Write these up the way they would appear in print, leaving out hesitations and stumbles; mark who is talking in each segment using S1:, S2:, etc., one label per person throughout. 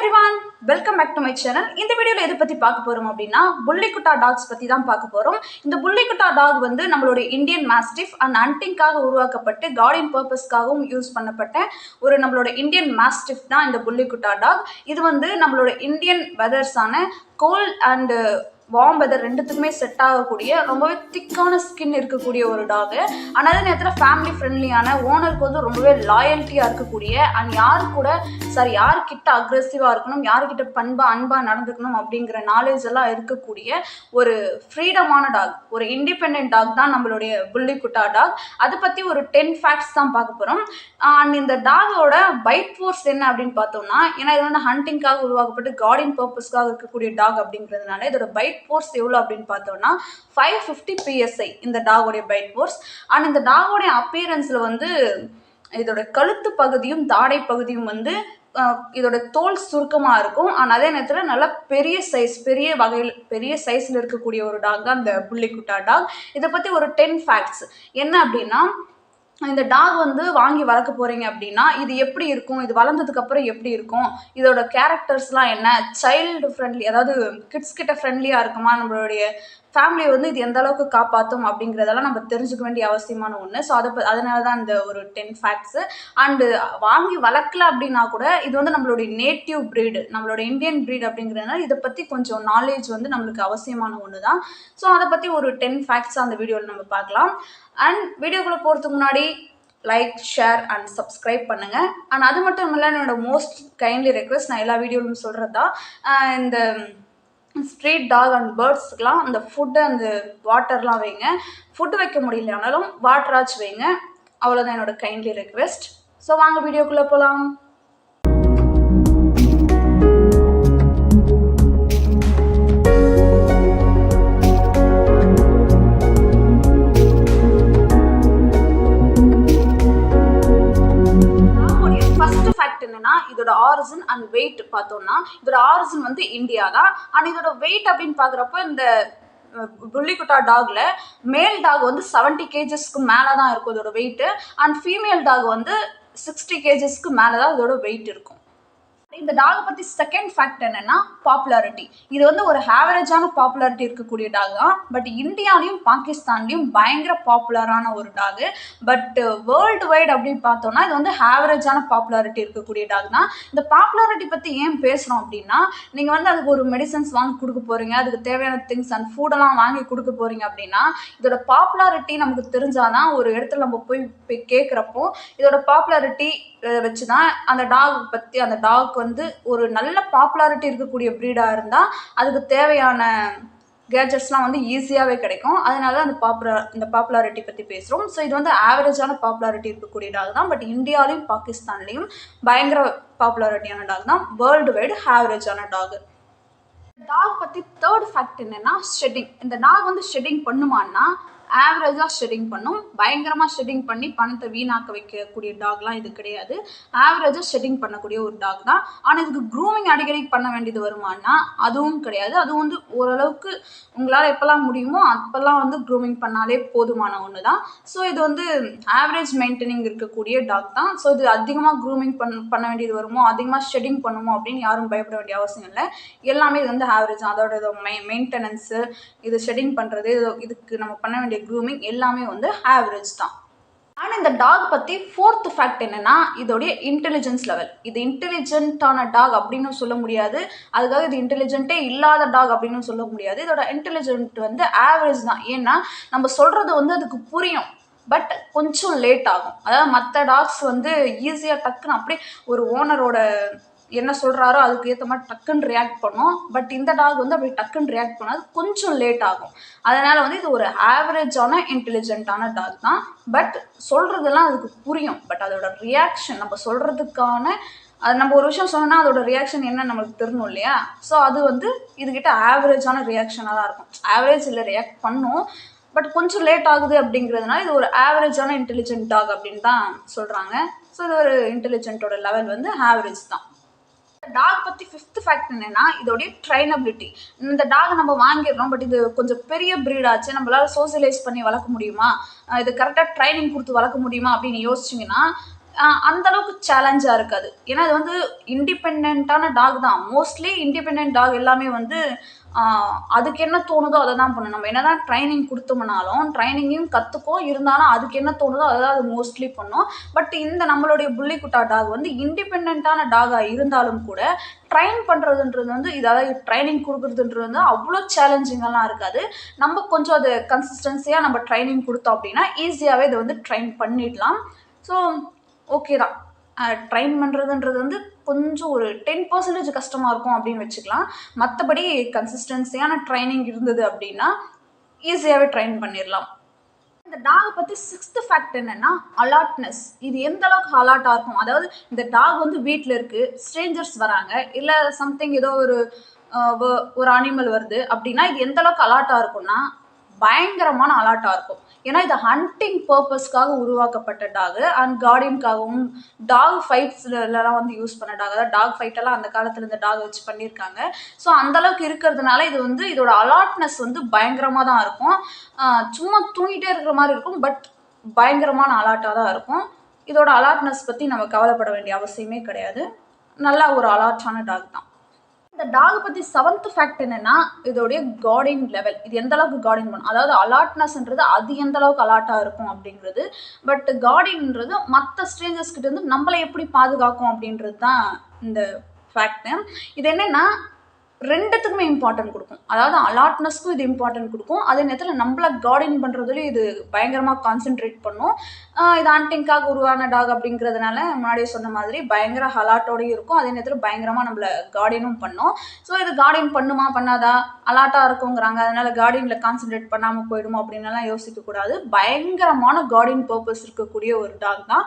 S1: everyone, welcome back to my channel. இந்த வீடியோல எதை பத்தி பார்க்க போறோம் அப்படினா புள்ளி குட்டா டாக்ஸ் பத்தி தான் பார்க்க போறோம். இந்த புள்ளி குட்டா டாக் வந்து நம்மளோட இந்தியன் மாஸ்டிஃப் அண்ட் ஹண்டிங்காக உருவாக்கப்பட்டு கார்டியன் பர்பஸ்க்காகவும் யூஸ் பண்ணப்பட்ட ஒரு நம்மளோட இந்தியன் மாஸ்டிஃப் தான் இந்த புள்ளி குட்டா டாக். இது வந்து நம்மளோட இந்தியன் வெதர்ஸான கோல்ட் அண்ட் வார்ம் வெதர் ரெண்டுத்துக்குமே செட் ஆகக்கூடிய ரொம்பவே திக்கான ஸ்கின் இருக்கக்கூடிய ஒரு டாக். ஆனால் அதே நேரத்தில் ஃபேமிலி ஃப்ரெண்ட்லியான ஓனருக்கு வந்து ரொம்பவே லாயல்ட்டியாக இருக்கக்கூடிய அண்ட் யாருக்கிட்ட அக்ரெசிவாக இருக்கணும், யாருக்கிட்ட அன்பாக நடந்துக்கணும் அப்படிங்கிற நாலேஜ் எல்லாம் இருக்கக்கூடிய ஒரு ஃப்ரீடமான டாக், ஒரு இண்டிபெண்ட் டாக் தான் நம்மளுடைய புள்ளி குட்டா டாக். அதை பற்றி ஒரு 10 ஃபேக்ட்ஸ் தான் பார்க்க போகிறோம். அண்ட் இந்த டாகோட பைட் ஃபோர்ஸ் என்ன அப்படின்னு பார்த்தோம்னா, ஏன்னா இது வந்து ஹண்டிங்காக உருவாக்கப்பட்டு கார்டியன் பர்பஸ்க்காக இருக்கக்கூடிய டாக் அப்படிங்கிறதுனால இதோட பைட் ஃபோர்ஸ் எவ்வளோ அப்படின்னு பார்த்தோம்னா 550 PSI இந்த டாகோடைய பைட் ஃபோர்ஸ். அண்ட் இந்த டாகோடைய அப்பியரன்ஸில் வந்து இதோட கழுத்து பகுதியும் தாடை பகுதியும் வந்து இதோட தோல் சுருக்கமாக இருக்கும். ஆனால் அதே நேரத்தில் நல்லா பெரிய சைஸில் இருக்கக்கூடிய ஒரு டாக் தான் இந்த புள்ளி குட்டா டாக். இதை பற்றி ஒரு 10 ஃபேக்ட்ஸ் என்ன அப்படின்னா, இந்த டாக் வந்து வாங்கி வளர்க்க போகிறீங்க அப்படின்னா இது எப்படி இருக்கும், இது வளர்ந்ததுக்கு அப்புறம் எப்படி இருக்கும், இதோட கேரக்டர்ஸ்லாம் என்ன, சைல்டு ஃப்ரெண்ட்லி அதாவது கிட்ஸ் கிட்ட ஃப்ரெண்ட்லியாக இருக்குமா, நம்மளுடைய ஃபேமிலியை வந்து இது எந்த அளவுக்கு காப்பாற்றும் அப்படிங்கிறதெல்லாம் நம்ம தெரிஞ்சுக்க வேண்டிய அவசியமான ஒன்று. ஸோ அதனால தான் இந்த ஒரு 10 ஃபேக்ட்ஸு. அண்டு வாங்கி வளர்க்கல அப்படின்னா கூட இது வந்து நம்மளுடைய நேட்டிவ் ப்ரீடு, நம்மளோட இந்தியன் ப்ரீட் அப்படிங்கிறதுனால இதை பற்றி கொஞ்சம் நாலேஜ் வந்து நம்மளுக்கு அவசியமான ஒன்று தான். ஸோ அதை பற்றி ஒரு 10 ஃபேக்ட்ஸ் அந்த வீடியோவில் நம்ம பார்க்கலாம். அண்ட் வீடியோக்குள்ளே போகிறதுக்கு முன்னாடி லைக், ஷேர் அண்ட் சப்ஸ்கிரைப் பண்ணுங்கள். அண்ட் அது மட்டும் இல்லை, என்னோட மோஸ்ட் கைண்ட்லி ரெக்வெஸ்ட், நான் எல்லா வீடியோவிலும் சொல்கிறது தான், இந்த ஸ்ட்ரீட் டாக் அண்ட் பேர்ட்ஸுக்கெலாம் அந்த ஃபுட்டு அந்த வாட்டர்லாம் வைங்க. ஃபுட்டு வைக்க முடியலனாலும் வாட்டராச்சு வைங்க. அவ்வளோதான் என்னோட கைண்ட்லி ரெக்வெஸ்ட். ஸோ வாங்க வீடியோக்குள்ளே போகலாம். என்னன்னா, இதோட ஆரிஜின் அண்ட் வெயிட் பார்த்தோம்னா, இதோட ஆரிஜின் வந்து இந்தியா தான். அண்ட் இதோட வெயிட் அப்படின்னு பார்க்குறப்போ இந்த புள்ளி குட்டா டாக்ல மேல் டாக் வந்து 70 kgsக்கு மேலே தான் இருக்கும் இதோட வெயிட். அண்ட் ஃபீமேல் டாக் வந்து 60 kgsக்கு மேலே தான் இதோட வெயிட் இருக்கும். இந்த டாகை பற்றி செகண்ட் ஃபேக்ட் என்னன்னா பாப்புலாரிட்டி. இது வந்து ஒரு ஆவரேஜான பாப்புலாரிட்டி இருக்கக்கூடிய டாக் தான். பட் இந்தியாலையும் பாகிஸ்தான்லையும் பயங்கர பாப்புலரான ஒரு டாகு. பட் வேர்ல்டு வைட் அப்படின்னு பார்த்தோம்னா இது வந்து ஆவரேஜான பாப்புலாரிட்டி இருக்கக்கூடிய டாக் தான். இந்த பாப்புலாரிட்டி பற்றி ஏன் பேசுகிறோம் அப்படின்னா, நீங்கள் வந்து அதுக்கு ஒரு மெடிசன்ஸ் வாங்கி கொடுக்க போகிறீங்க, அதுக்கு தேவையான திங்ஸ் அண்ட் ஃபுட்டெல்லாம் வாங்கி கொடுக்க போகிறீங்க அப்படின்னா இதோட பாப்புலாரிட்டி நமக்கு தெரிஞ்சாதான் ஒரு இடத்துல நம்ம போய் கேட்குறப்போ இதோட பாப்புலாரிட்டி வச்சு தான் அந்த டாக் வந்து ஒரு நல்ல பாப்புலாரிட்டி இருக்கக்கூடிய ப்ரீடாக இருந்தால் அதுக்கு தேவையான கேஜெட்ஸ்லாம் வந்து ஈஸியாகவே கிடைக்கும். அதனால தான் இந்த பாப்புலாரிட்டி பற்றி பேசுகிறோம். ஸோ இது வந்து ஆவரேஜான பாப்புலாரிட்டி இருக்கக்கூடிய டாக் தான். பட் இந்தியாவிலையும் பாகிஸ்தான்லேயும் பயங்கர பாப்புலாரிட்டியான டாக் தான். வேர்ல்டு வைடு ஆவரேஜான டாக். டாக் பற்றி தேர்ட் ஃபேக்ட் என்னென்னா ஷெட்டிங். இந்த டாக் வந்து ஷெட்டிங் பண்ணுமான்னா ஆவரேஜாக ஷெட்டிங் பண்ணும். பயங்கரமாக ஷெட்டிங் பண்ணி பணத்தை வீணாக்க வைக்கக்கூடிய டாக்லாம் இது கிடையாது. ஆவரேஜாக ஷெட்டிங் பண்ணக்கூடிய ஒரு டாக் தான். ஆனால் இதுக்கு க்ரூமிங் அடிக்கடி பண்ண வேண்டியது வருமானா அதுவும் கிடையாது. அதுவும் வந்து ஓரளவுக்கு உங்களால் எப்போல்லாம் முடியுமோ அப்போல்லாம் வந்து க்ரூமிங் பண்ணாலே போதுமான ஒன்று தான். ஸோ இது வந்து ஆவரேஜ் மெயின்டெனிங் இருக்கக்கூடிய டாக் தான். ஸோ இது அதிகமாக க்ரூமிங் பண்ண வேண்டியது வருமோ, அதிகமாக ஷெட்டிங் பண்ணுமோ அப்படின்னு யாரும் பயப்பட வேண்டிய அவசியம் இல்லை. எல்லாமே இது வந்து ஆவரேஜ். அதோட மெயின்டெனன்ஸு, இது ஷெட்டிங் பண்ணுறது, இதுக்கு நம்ம பண்ண வேண்டிய க்ரூமிங் எல்லாமே வந்து ஆவரேஜ் தான். ஆனால் இந்த டாக் பற்றி ஃபோர்த் ஃபேக்ட் என்னென்னா இதோடைய இன்டெலிஜென்ஸ் லெவல். இது இன்டெலிஜென்ட்டான டாக் அப்படின்னு சொல்ல முடியாது, அதுக்காக இது இன்டெலிஜென்ட்டே இல்லாத டாக் அப்படின்னு சொல்ல முடியாது. இதோட இன்டெலிஜென்ட் வந்து ஆவரேஜ் தான். ஏன்னா நம்ம சொல்கிறது வந்து அதுக்கு புரியும், பட் கொஞ்சம் லேட் ஆகும். அதாவது மற்ற டாக்ஸ் வந்து ஈஸியாக டக்குன்னு அப்படியே ஒரு ஓனரோட என்ன சொல்கிறாரோ அதுக்கு ஏற்ற மாதிரி டக்குன்னு ரியாக்ட் பண்ணும். பட் இந்த டாக் வந்து அப்படி டக்குன்னு ரியாக்ட் பண்ணாது, கொஞ்சம் லேட் ஆகும். அதனால் வந்து இது ஒரு ஆவரேஜான இன்டெலிஜென்ட்டான டாக் தான். பட் சொல்கிறதெல்லாம் அதுக்கு புரியும். பட் அதோட ரியாக்ஷன் நம்ம சொல்கிறதுக்கான அது நம்ம ஒரு விஷயம் சொன்னோன்னா அதோட ரியாக்ஷன் என்ன நம்மளுக்கு தெரியணும் இல்லையா? ஸோ அது வந்து இதுகிட்ட ஆவரேஜான ரியாக்ஷனாக தான் இருக்கும். ஆவரேஜ் இல்லை, ரியாக்ட் பண்ணும், பட் கொஞ்சம் லேட் ஆகுது அப்படிங்கிறதுனால இது ஒரு ஆவரேஜான இன்டெலிஜென்ட் டாக் அப்படின்னு தான் சொல்கிறாங்க. ஸோ இது ஒரு இன்டெலிஜென்ட்டோட லெவல் வந்து ஆவரேஜ் தான். டாக் பற்றி ஃபிஃப்த் ஃபேக்ட் என்னன்னா இதோடைய ட்ரைனபிலிட்டி. இந்த டாக் நம்ம வாங்கிடுறோம், பட் இது கொஞ்சம் பெரிய ப்ரீட் ஆச்சு, நம்மளால சோசியலைஸ் பண்ணி வளர்க்க முடியுமா, இது கரெக்டாக ட்ரைனிங் கொடுத்து வளர்க்க முடியுமா அப்படின்னு யோசிச்சிங்கன்னா அந்த அளவுக்கு சேலஞ்சாக இருக்காது. ஏன்னா இது வந்து இண்டிபெண்ட்டான டாக் தான். மோஸ்ட்லி இண்டிபெண்டன்ட் டாக் எல்லாமே வந்து அதுக்கு என்ன தோணுதோ அதை தான் பண்ணும். நம்ம என்னதான் ட்ரைனிங் கொடுத்தோம்னாலும் ட்ரைனிங்கையும் கற்றுக்கும், இருந்தாலும் அதுக்கு என்ன தோணுதோ அதை தான் அது மோஸ்ட்லி பண்ணும். பட் இந்த நம்மளுடைய புள்ளிக்குட்டா டாக் வந்து இண்டிபெண்ட்டான டாகாக இருந்தாலும் கூட ட்ரைன் பண்ணுறதுன்றது வந்து இதாவது ட்ரைனிங் கொடுக்குறதுன்றது வந்து அவ்வளோ சேலஞ்சிங்கெல்லாம் இருக்காது. நம்ம கொஞ்சம் அது கன்சிஸ்டன்சியாக நம்ம ட்ரைனிங் கொடுத்தோம் அப்படின்னா ஈஸியாகவே இதை வந்து ட்ரைன் பண்ணிடலாம். ஸோ ஓகே தான். ட்ரைன் பண்ணுறதுன்றது வந்து கொஞ்சம் ஒரு 10% கஷ்டமாக இருக்கும் அப்படின்னு வச்சுக்கலாம். மற்றபடி கன்சிஸ்டன்சியான ட்ரைனிங் இருந்தது அப்படின்னா ஈஸியாகவே ட்ரைன் பண்ணிடலாம். இந்த டாகை பற்றி 6th ஃபேக்ட் என்னென்னா அலர்ட்னஸ். இது எந்த அளவுக்கு அலர்ட்டாக இருக்கும், அதாவது இந்த டாக் வந்து வீட்டில் இருக்குது, ஸ்ட்ரேஞ்சர்ஸ் வராங்க, இல்லை சம்திங் ஏதோ ஒரு அனிமல் வருது அப்படின்னா இது எந்த அளவுக்கு அலர்ட்டாக இருக்கும்னா பயங்கரமான அலர்ட்டாக இருக்கும். ஏன்னா இது ஹண்டிங் பர்பஸ்க்காக உருவாக்கப்பட்ட டாக் அண்ட் கார்டியனுக்காகவும் டாக் ஃபைட்ஸ்லாம் வந்து யூஸ் பண்ண டாக். அதாவது டாக் ஃபைட்டெல்லாம் அந்த காலத்தில் இந்த டாக் வச்சு பண்ணியிருக்காங்க. ஸோ அந்தளவுக்கு இருக்கிறதுனால இது வந்து இதோட அலர்ட்னஸ் வந்து பயங்கரமாக தான் இருக்கும். சும்மா தூங்கிட்டே இருக்கிற மாதிரி இருக்கும், பட் பயங்கரமான அலர்ட்டாக தான் இருக்கும். இதோட அலர்ட்னஸ் பற்றி நம்ம கவலைப்பட வேண்டிய அவசியமே கிடையாது. நல்லா ஒரு அலர்ட்டான டாக் தான். இந்த டாக் பற்றி 7th ஃபேக்ட் என்னென்னா இதோடைய கார்டிங் லெவல். இது எந்த அளவுக்கு கார்டிங் பண்ணும், அதாவது அலர்ட்னஸ்ன்றது அது எந்த அளவுக்கு அலர்ட்டாக இருக்கும் அப்படிங்கிறது. பட் கார்டிங்ன்றது மற்ற ஸ்ட்ரேஞ்சர்ஸ் கிட்ட இருந்து நம்மளை எப்படி பாதுகாக்கும் அப்படின்றது தான் இந்த ஃபேக்ட். இது என்னென்னா ரெண்டுத்துக்குமே இம்பார்ட்டன்ட் கொடுக்கும். அதாவது அலர்ட்னஸ்க்கும் இது இம்பார்ட்டன்ட் கொடுக்கும், அதே நேரத்தில் நம்மளை கார்டின் பண்ணுறதுலேயும் இது பயங்கரமாக கான்சென்ட்ரேட் பண்ணும். இது ஹண்டிங்காக உருவான டாக் அப்படிங்கிறதுனால முன்னாடியே சொன்ன மாதிரி பயங்கர அலர்ட்டோடையும் இருக்கும், அதே நேரத்தில் பயங்கரமாக நம்மளை கார்டினும் பண்ணும். ஸோ இது கார்டின் பண்ணுமா பண்ணாதா, அலர்ட்டாக இருக்குங்கிறாங்க அதனால் கார்டினில் கான்சென்ட்ரேட் பண்ணாமல் போயிடுமோ அப்படின்லாம் யோசிக்கக்கூடாது. பயங்கரமான கார்டின் பர்பஸ் இருக்கக்கூடிய ஒரு டாக் தான்.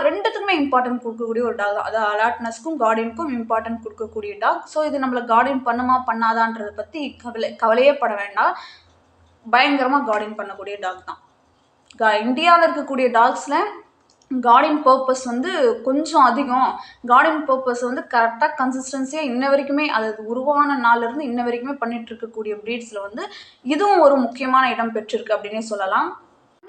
S1: ரெண்டுத்துக்குமே இம்பார்ட்டன்ட் கொடுக்கக்கூடிய ஒரு டாக் தான். அதாவது அலர்ட்னஸ்க்கும் கார்டினுக்கும் இம்பார்ட்டன்ட் கொடுக்கக்கூடிய டாக். ஸோ இது நம்மளை கார்டின் பண்ணுமா பண்ணாதான்றதை பற்றி கவலையே பட வேண்டாம். பயங்கரமாக கார்டின் பண்ணக்கூடிய டாக் தான். இந்தியாவில் இருக்கக்கூடிய டாக்ஸில் கார்டின் பர்பஸ் வந்து கொஞ்சம் அதிகம். கார்டின் பர்பஸ் வந்து கரெக்டாக கன்சிஸ்டன்சியாக இன்ன வரைக்குமே அது உருவான நாள்லேருந்து இன்ன வரைக்குமே பண்ணிட்டு இருக்கக்கூடிய ப்ரீட்ஸில் வந்து இதுவும் ஒரு முக்கியமான இடம் பெற்றிருக்கு அப்படின்னே சொல்லலாம்.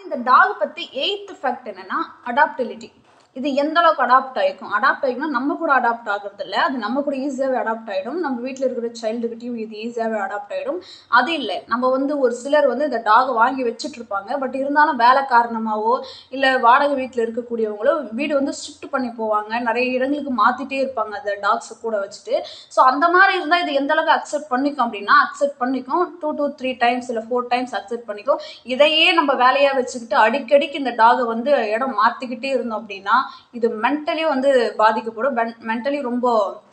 S1: இந்த டாக் பற்றி 8th ஃபேக்ட் என்னென்னா அடாப்டிலிட்டி. இது எந்த அளவுக்கு அடாப்ட் ஆகிக்கும்னா நம்ம கூட அடாப்ட் ஆகிறது இல்லை, அது நம்ம கூட ஈஸியாகவே அடாப்ட் ஆகிடும். நம்ம வீட்டில் இருக்கிற சைல்டுகிட்டையும் இது ஈஸியாகவே அடாப்ட் ஆகிடும். அது இல்லை, நம்ம வந்து ஒரு சிலர் வந்து இந்த டாகை வாங்கி வச்சுட்ருப்பாங்க, பட் இருந்தாலும் வேலை காரணமாகவோ இல்லை வாடகை வீட்டில் இருக்கக்கூடியவங்களோ வீடு வந்து ஷிஃப்ட் பண்ணி போவாங்க, நிறைய இடங்களுக்கு மாற்றிட்டே இருப்பாங்க அந்த டாக்ஸை கூட வச்சுட்டு. ஸோ அந்த மாதிரி இருந்தால் இது எந்த அளவுக்கு அக்செப்ட் பண்ணிக்கும் அப்படின்னா அக்செப்ட் பண்ணிக்கும் 2 to 3 டைம்ஸ் இல்லை 4 டைம்ஸ் அக்செப்ட் பண்ணிக்கும். இதையே நம்ம வேலையாக வச்சுக்கிட்டு அடிக்கடிக்கு இந்த டாகை வந்து இடம் மாற்றிக்கிட்டே இருந்தோம் அப்படின்னா இது மென்டலி வந்து பாதிக்கப்படும். மென்டலி ரொம்ப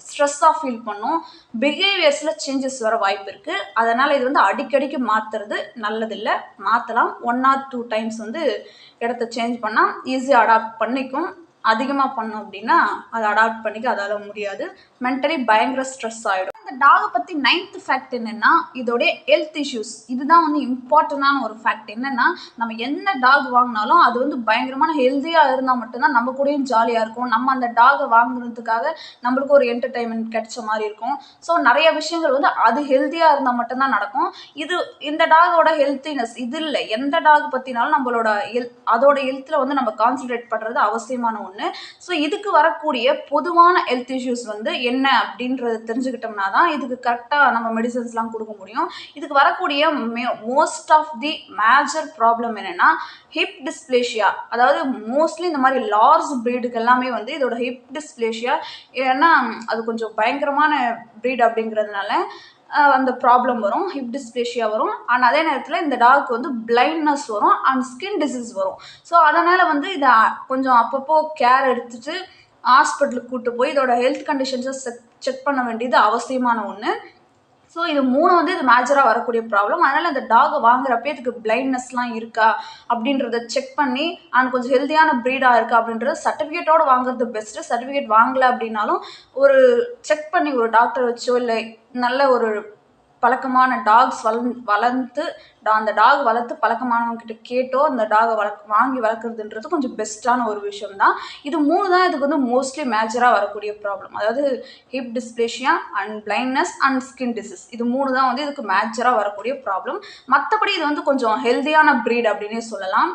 S1: ஸ்ட்ரெஸ்ஸாக ஃபீல் பண்ணும், பிஹேவியர்ஸில் சேஞ்சஸ் வர வாய்ப்பு இருக்குது. அதனால் இது வந்து அடிக்கடிக்கு மாற்றுறது நல்லதில்லை. மாற்றலாம் 1 or 2 டைம்ஸ் வந்து இடத்த சேஞ்ச் பண்ணால் ஈஸியாக அடாப்ட் பண்ணிக்கும். அதிகமாக பண்ணோம் அப்படின்னா அதை அடாப்ட் பண்ணிக்க அதால் முடியாது, மென்டலி பயங்கர ஸ்ட்ரெஸ் ஆகிடும். இந்த டாகை பற்றி 9th ஃபேக்ட் என்னென்னா இதோடைய ஹெல்த் இஷ்யூஸ். இதுதான் வந்து இம்பார்ட்டண்டான ஒரு ஃபேக்ட். என்னென்னா நம்ம என்ன டாக் வாங்கினாலும் அது வந்து பயங்கரமான ஹெல்த்தியாக இருந்தால் மட்டும்தான் நம்ம கூடயும் ஜாலியாக இருக்கும். நம்ம அந்த டாகை வாங்குறதுக்காக நம்மளுக்கு ஒரு என்டர்டைன்மெண்ட் கிடைச்ச மாதிரி இருக்கும். ஸோ நிறைய விஷயங்கள் வந்து அது ஹெல்த்தியாக இருந்தால் மட்டும்தான் நடக்கும். இந்த டாகோட ஹெல்த்தினஸ் இது இல்லை. எந்த டாக் பற்றினாலும் நம்மளோட அதோட ஹெல்த்தில் வந்து நம்ம கான்சன்ட்ரேட் பண்ணுறது அவசியமான ஒன்று. ஸோ இதுக்கு வரக்கூடிய பொதுவான ஹெல்த் இஷ்யூஸ் வந்து என்ன அப்படின்றத தெரிஞ்சுக்கிட்டோம்னா தான் இதுக்கு கரெக்டாக நம்ம மெடிசன்ஸ்லாம் கொடுக்க முடியும். இதுக்கு வரக்கூடிய most of the major problem என்னென்னா ஹிப் டிஸ்பிளேஷியா. அதாவது மோஸ்ட்லி இந்த மாதிரி லார்ஜ் ப்ரீடுக்கு எல்லாமே வந்து இதோட ஹிப் டிஸ்பிளேஷியா, ஏன்னா அது கொஞ்சம் பயங்கரமான ப்ரீட் அப்படிங்கிறதுனால அந்த ப்ராப்ளம் வரும், ஹிப் டிஸ்பிளேஷியா வரும். அண்ட் அதே நேரத்தில் இந்த டாக்கு வந்து பிளைண்ட்னஸ் வரும் அண்ட் ஸ்கின் டிசீஸ் வரும். ஸோ அதனால் வந்து இதை கொஞ்சம் அப்பப்போ கேர் எடுத்துகிட்டு ஹாஸ்பிட்டலுக்கு கூப்பிட்டு போய் இதோட ஹெல்த் கண்டிஷன்ஸை செக் பண்ண வேண்டியது அவசியமான ஒன்று. ஸோ இது 3 வந்து இது மேஜராக வரக்கூடிய ப்ராப்ளம். அதனால் இந்த டாகை வாங்குறப்பே இதுக்கு பிளைண்ட்னஸ்லாம் இருக்கா அப்படின்றத செக் பண்ணி அண்ட் கொஞ்சம் ஹெல்த்தியான ப்ரீடாக இருக்கா அப்படின்றத சர்டிஃபிகேட்டோடு வாங்குறது பெஸ்ட்டு. சர்டிஃபிகேட் வாங்கலை அப்படின்னாலும் ஒரு செக் பண்ணி ஒரு டாக்டர் வச்சோ இல்லை நல்ல ஒரு பழக்கமான டாக்ஸ் வளர்த்து அந்த டாக் வளர்த்து பழக்கமானவங்ககிட்ட கேட்டோ அந்த டாகை வாங்கி வளர்க்குறதுன்றது கொஞ்சம் பெஸ்ட்டான ஒரு விஷயம் தான். இது 3 தான் இதுக்கு வந்து மோஸ்ட்லி மேஜராக வரக்கூடிய ப்ராப்ளம். அதாவது hip dysplasia and blindness and skin disease, இது 3 தான் வந்து இதுக்கு மேஜராக வரக்கூடிய ப்ராப்ளம். மற்றபடி இது வந்து கொஞ்சம் ஹெல்த்தியான ப்ரீட் அப்படின்னே சொல்லலாம்.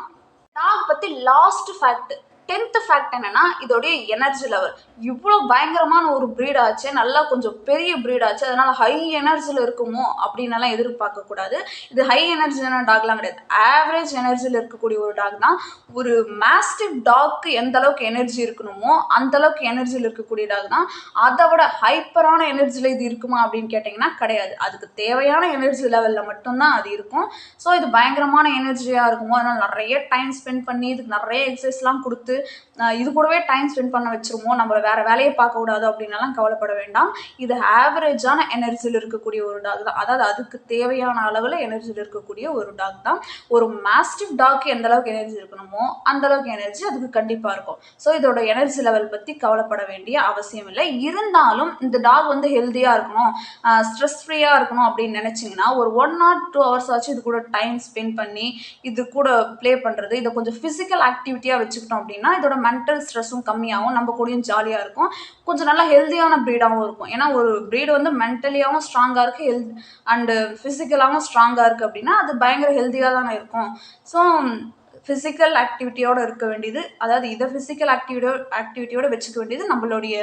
S1: டாக் பற்றி லாஸ்ட் ஃபேக்ட் 10th ஃபேக்ட் என்னன்னா இதோடைய எனர்ஜி லெவல். இவ்வளோ பயங்கரமான ஒரு ப்ரீட் ஆச்சு, நல்லா கொஞ்சம் பெரிய ப்ரீட் ஆச்சு, அதனால ஹை எனர்ஜியில் இருக்குமோ அப்படின்னலாம் எதிர்பார்க்கக்கூடாது. இது ஹை எனர்ஜியான டாக்லாம் கிடையாது, ஆவரேஜ் எனர்ஜியில் இருக்கக்கூடிய ஒரு டாக் தான். ஒரு மாஸ்டிவ் டாக்கு எந்த அளவுக்கு எனர்ஜி இருக்கணுமோ அந்த அளவுக்கு எனர்ஜியில் இருக்கக்கூடிய டாக் தான். அதை விட ஹைப்பரான எனர்ஜியில் இது இருக்குமா அப்படின்னு கேட்டிங்கன்னா கிடையாது. அதுக்கு தேவையான எனர்ஜி லெவலில் மட்டும்தான் அது இருக்கும். ஸோ இது பயங்கரமான எனர்ஜியாக இருக்குமோ, அதனால் நிறைய டைம் ஸ்பெண்ட் பண்ணி இதுக்கு நிறைய எக்ஸசைஸ்லாம் கொடுத்து இது கூடவே டைம் ஸ்பெண்ட் பண்ண வச்சிருமோ, நம்ம வேற வேலையை பார்க்கக்கூடாது அப்படின்னாலாம் கவலைப்பட வேண்டாம். இது ஆவரேஜான எனர்ஜியில் இருக்கக்கூடிய ஒரு டாக் தான். அதாவது அதுக்கு தேவையான அளவில் எனர்ஜியில் இருக்கக்கூடிய ஒரு டாக் தான். ஒரு மாஸ்டிவ் டாக்கு எந்த அளவுக்கு எனர்ஜி இருக்கணுமோ அந்த அளவுக்கு எனர்ஜி அதுக்கு கண்டிப்பாக இருக்கும். ஸோ இதோட எனர்ஜி லெவல் பற்றி கவலைப்பட வேண்டிய அவசியம் இல்லை. இருந்தாலும் இந்த டாக் வந்து ஹெல்த்தியாக இருக்கணும், ஸ்ட்ரெஸ் ஃப்ரீயாக இருக்கணும் அப்படின்னு நினச்சிங்கன்னா ஒரு 1 or 2 hours ஆச்சு இது கூட டைம் ஸ்பெண்ட் பண்ணி இது கூட ப்ளே பண்ணுறது, இதை கொஞ்சம் ஃபிசிக்கல் ஆக்டிவிட்டியாக வச்சுக்கிட்டோம் அப்படின்னா இதோட மென்டல் ஸ்ட்ரெஸ்ஸும் கம்மியாகும், நம்ம கூடயும் ஜாலியாக இருக்கும், கொஞ்சம் நல்லா ஹெல்த்தியான ப்ரீடாகவும் இருக்கும். ஏன்னா ஒரு ப்ரீடு வந்து மென்டலியாகவும் ஸ்ட்ராங்காக இருக்குது, அண்டு ஃபிசிக்கலாகவும் ஸ்ட்ராங்காக இருக்குது அப்படின்னா அது பயங்கர ஹெல்த்தியாக தானே இருக்கும். ஸோ ஃபிசிக்கல் ஆக்டிவிட்டியோடு இருக்க வேண்டியது, அதாவது இதை ஃபிசிக்கல் ஆக்டிவிட்டியோடு வச்சுக்க வேண்டியது நம்மளுடைய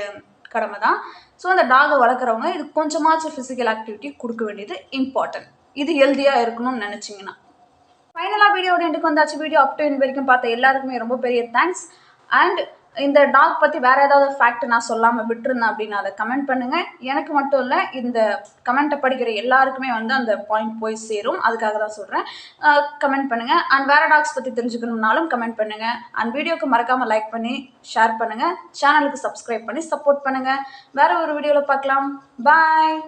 S1: கடமை தான். ஸோ அந்த டாகை வளர்க்குறவங்க இது கொஞ்சமாச்சும் ஃபிசிக்கல் ஆக்டிவிட்டி கொடுக்க வேண்டியது இம்பார்ட்டன்ட், இது ஹெல்த்தியாக இருக்கணும்னு நினச்சிங்கன்னா. ஃபைனலாக வீடியோட எண்டுக்கு வந்தாச்சு. வீடியோ அப் டு எண்ட் வரைக்கும் பார்த்த எல்லாருக்குமே ரொம்ப பெரிய தேங்க்ஸ். அண்ட் இந்த டாக் பற்றி வேறு ஏதாவது ஃபேக்ட் நான் சொல்லாமல் விட்டுருந்தேன் அப்படின்னு அதை கமெண்ட் பண்ணுங்கள். எனக்கு மட்டும் இல்லை, இந்த கமெண்ட்டை படிக்கிற எல்லாருக்குமே வந்து அந்த பாயிண்ட் போய் சேரும், அதுக்காக தான் சொல்கிறேன். கமெண்ட் பண்ணுங்கள். அண்ட் வேறு டாக்ஸ் பற்றி தெரிஞ்சுக்கணும்னாலும் கமெண்ட் பண்ணுங்கள். அண்ட் வீடியோக்கு மறக்காமல் லைக் பண்ணி ஷேர் பண்ணுங்கள். சேனலுக்கு சப்ஸ்கிரைப் பண்ணி சப்போர்ட் பண்ணுங்கள். வேறு ஒரு வீடியோவில் பார்க்கலாம். பாய்.